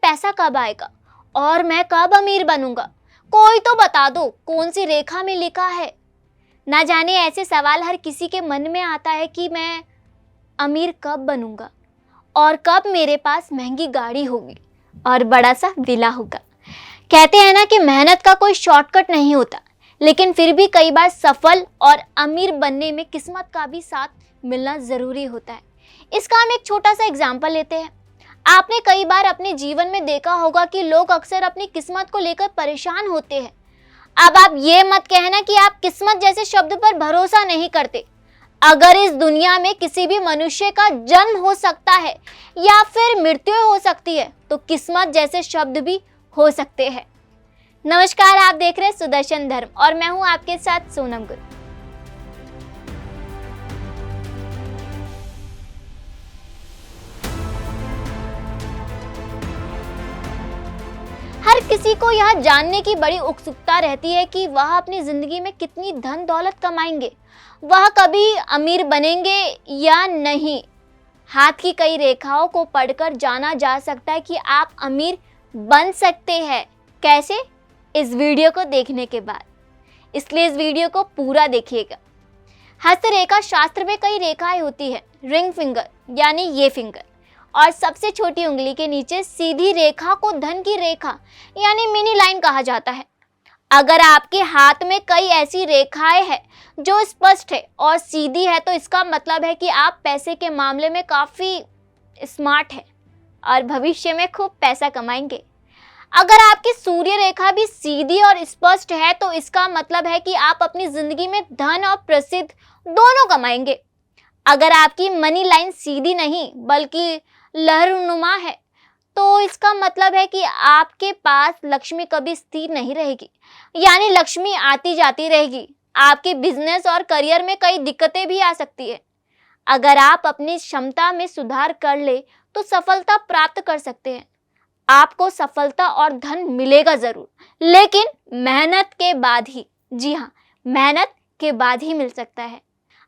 पैसा कब आएगा और मैं कब अमीर बनूंगा? कोई तो बता दो, कौन सी रेखा में लिखा है? ना जाने ऐसे सवाल हर किसी के मन में आता है कि मैं अमीर कब बनूंगा और कब मेरे पास महंगी गाड़ी होगी और बड़ा सा विला होगा। कहते हैं ना कि मेहनत का कोई शॉर्टकट नहीं होता, लेकिन फिर भी कई बार सफल और अमीर बनने में किस्मत का भी साथ मिलना ज़रूरी होता है। इसका हम एक छोटा सा एग्जाम्पल लेते हैं। आपने कई बार अपने जीवन में देखा होगा कि लोग अक्सर अपनी किस्मत को लेकर परेशान होते हैं। अब आप ये मत कहना कि आप किस्मत जैसे शब्द पर भरोसा नहीं करते। अगर इस दुनिया में किसी भी मनुष्य का जन्म हो सकता है या फिर मृत्यु हो सकती है, तो किस्मत जैसे शब्द भी हो सकते हैं। नमस्कार, आप देख रहे हैं सुदर्शन धर्म और मैं हूं आपके साथ सोनम गुरु। हर किसी को यह जानने की बड़ी उत्सुकता रहती है कि वह अपनी जिंदगी में कितनी धन दौलत कमाएंगे, वह कभी अमीर बनेंगे या नहीं। हाथ की कई रेखाओं को पढ़कर जाना जा सकता है कि आप अमीर बन सकते हैं। कैसे? इस वीडियो को देखने के बाद, इसलिए इस वीडियो को पूरा देखिएगा। हस्तरेखा शास्त्र में कई रेखाएं होती है। रिंग फिंगर यानी ये फिंगर और सबसे छोटी उंगली के नीचे सीधी रेखा को धन की रेखा यानी मिनी लाइन कहा जाता है। अगर आपके हाथ में कई ऐसी रेखाएं हैं जो स्पष्ट है और सीधी है, तो इसका मतलब है कि आप पैसे के मामले में काफ़ी स्मार्ट है और भविष्य में खूब पैसा कमाएंगे। अगर आपकी सूर्य रेखा भी सीधी और स्पष्ट है, तो इसका मतलब है कि आप अपनी ज़िंदगी में धन और प्रसिद्ध दोनों कमाएंगे। अगर आपकी मनी लाइन सीधी नहीं बल्कि लहरनुमा है, तो इसका मतलब है कि आपके पास लक्ष्मी कभी स्थिर नहीं रहेगी, यानी लक्ष्मी आती जाती रहेगी। आपके बिजनेस और करियर में कई दिक्कतें भी आ सकती है। अगर आप अपनी क्षमता में सुधार कर ले तो सफलता प्राप्त कर सकते हैं। आपको सफलता और धन मिलेगा ज़रूर, लेकिन मेहनत के बाद ही, जी हाँ, मेहनत के बाद ही मिल सकता है।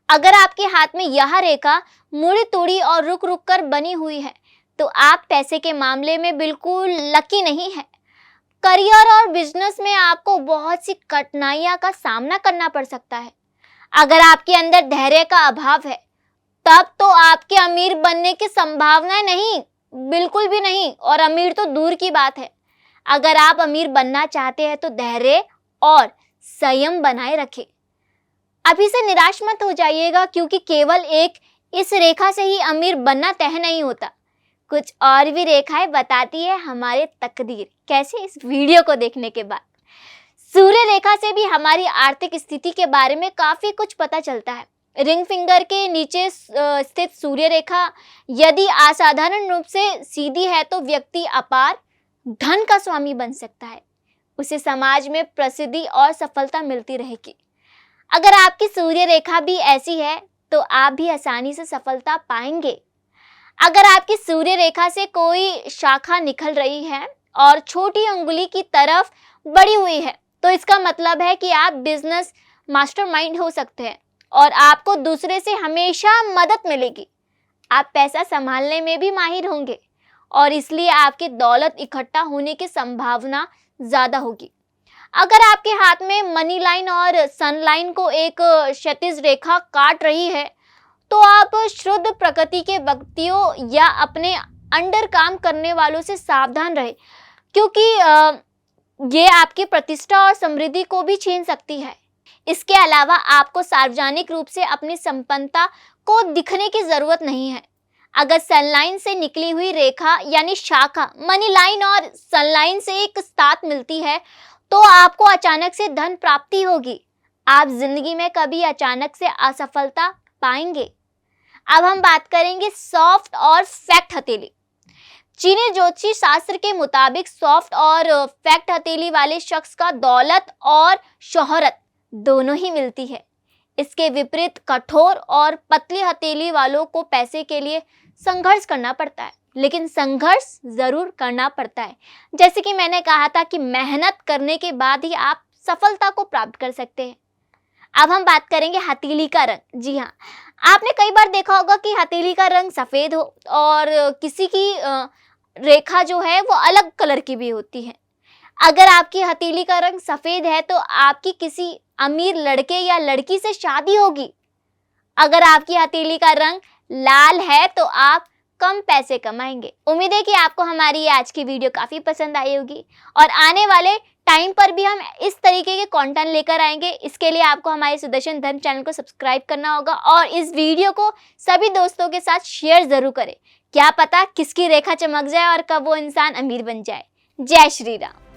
अगर आपके हाथ में यह रेखा मुड़ी तुड़ी और रुक रुक कर बनी हुई है, तो आप पैसे के मामले में बिल्कुल लकी नहीं है। करियर और बिजनेस में आपको बहुत सी कठिनाइयों का सामना करना पड़ सकता है। अगर आपके अंदर धैर्य का अभाव है, तब तो आपके अमीर बनने की संभावना नहीं, बिल्कुल भी नहीं, और अमीर तो दूर की बात है। अगर आप अमीर बनना चाहते हैं तो धैर्य और संयम बनाए रखें। अभी से निराश मत हो जाइएगा, क्योंकि केवल एक इस रेखा से ही अमीर बनना तय नहीं होता। कुछ और भी रेखाएं बताती है हमारे तकदीर। कैसे? इस वीडियो को देखने के बाद। सूर्य रेखा से भी हमारी आर्थिक स्थिति के बारे में काफ़ी कुछ पता चलता है। रिंग फिंगर के नीचे स्थित सूर्य रेखा यदि असाधारण रूप से सीधी है, तो व्यक्ति अपार धन का स्वामी बन सकता है। उसे समाज में प्रसिद्धि और सफलता मिलती रहेगी। अगर आपकी सूर्य रेखा भी ऐसी है, तो आप भी आसानी से सफलता पाएंगे। अगर आपकी सूर्य रेखा से कोई शाखा निकल रही है और छोटी उंगली की तरफ बढ़ी हुई है, तो इसका मतलब है कि आप बिजनेस मास्टरमाइंड हो सकते हैं और आपको दूसरे से हमेशा मदद मिलेगी। आप पैसा संभालने में भी माहिर होंगे और इसलिए आपकी दौलत इकट्ठा होने की संभावना ज़्यादा होगी। अगर आपके हाथ में मनी लाइन और सन लाइन को एक क्षैतिज रेखा काट रही है, तो आप शुद्ध प्रकृति के व्यक्तियों या अपने अंडर काम करने वालों से सावधान रहें, क्योंकि ये आपकी प्रतिष्ठा और समृद्धि को भी छीन सकती है। इसके अलावा आपको सार्वजनिक रूप से अपनी संपन्नता को दिखने की ज़रूरत नहीं है। अगर सनलाइन से निकली हुई रेखा यानी शाखा मनी लाइन और सनलाइन से एक साथ मिलती है, तो आपको अचानक से धन प्राप्ति होगी। आप जिंदगी में कभी अचानक से असफलता पाएंगे। अब हम बात करेंगे सॉफ्ट और फैक्ट हथेली। चीनी ज्योतिष शास्त्र के मुताबिक सॉफ्ट और फैक्ट हथेली वाले शख्स का दौलत और शोहरत दोनों ही मिलती है। इसके विपरीत कठोर और पतली हथेली वालों को पैसे के लिए संघर्ष करना पड़ता है, लेकिन संघर्ष जरूर करना पड़ता है। जैसे कि मैंने कहा था कि मेहनत करने के बाद ही आप सफलता को प्राप्त कर सकते हैं। अब हम बात करेंगे हथेली का रंग। जी हाँ, आपने कई बार देखा होगा कि हथेली का रंग सफ़ेद हो और किसी की रेखा जो है वो अलग कलर की भी होती है। अगर आपकी हथेली का रंग सफेद है तो आपकी किसी अमीर लड़के या लड़की से शादी होगी। अगर आपकी हथेली का रंग लाल है तो आप कम पैसे कमाएंगे। उम्मीद है कि आपको हमारी ये आज की वीडियो काफ़ी पसंद आई होगी और आने वाले टाइम पर भी हम इस तरीके के कंटेंट लेकर आएंगे। इसके लिए आपको हमारे सुदर्शन धर्म चैनल को सब्सक्राइब करना होगा और इस वीडियो को सभी दोस्तों के साथ शेयर ज़रूर करें। क्या पता किसकी रेखा चमक जाए और कब वो इंसान अमीर बन जाए। जय श्री राम।